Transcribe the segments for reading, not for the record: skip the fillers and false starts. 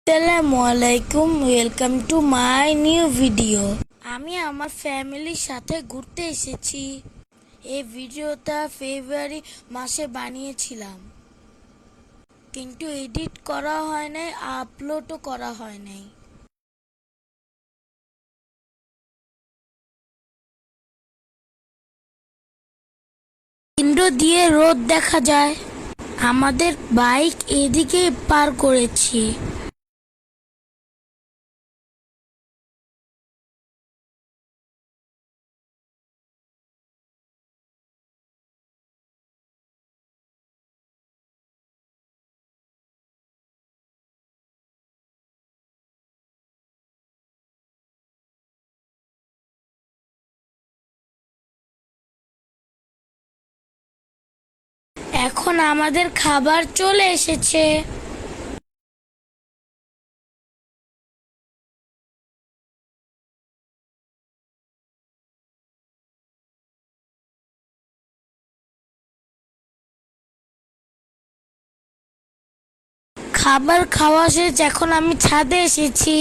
আসসালামু আলাইকুম, welcome to my new video. আমি আমার ফ্যামিলির সাথে ঘুরতে এসেছি। এই ভিডিওটা ফেব্রুয়ারি মাসে বানিয়েছিলাম, কিন্তু এডিট করা হয় নাই, আপলোডও করা হয় নাই। উইন্ডো দিয়ে রোদ দেখা যায়। আমাদের বাইক এদিকে পার করেছি। এখন আমাদের খাবার চলে এসেছে। খাবার খাওয়া শেষ, এখন আমি ছাদে এসেছি।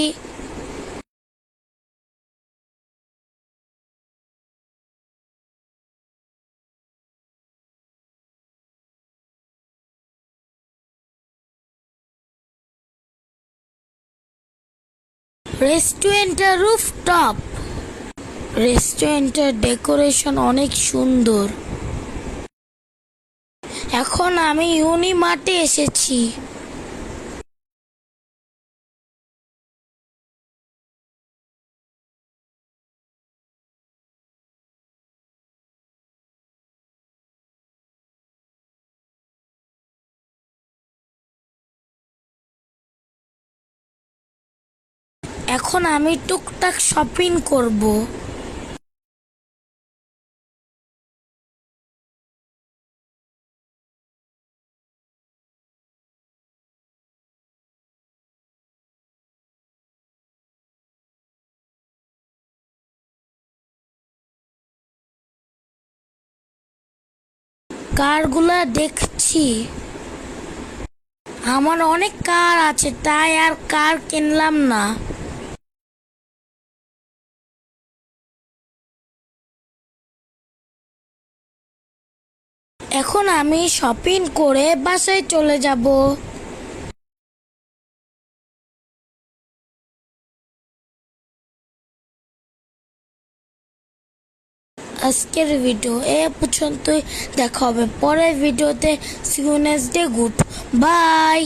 রেস্টুরেন্টের রুফটপ। রেস্টুরেন্টের ডেকোরেশন অনেক সুন্দর। এখন আমি ইউনিমার্টে এসেছি। এখন আমি টুকটাক শপিং করব। কারগুলা দেখছি। আমার অনেক কার আছে, তাই আর কার কিনলাম না। এখন আমি শপিং করে বাসায় চলে যাব। আজকের ভিডিও এ পর্যন্তই। দেখা হবে পরের ভিডিওতে। See you next day. Good by.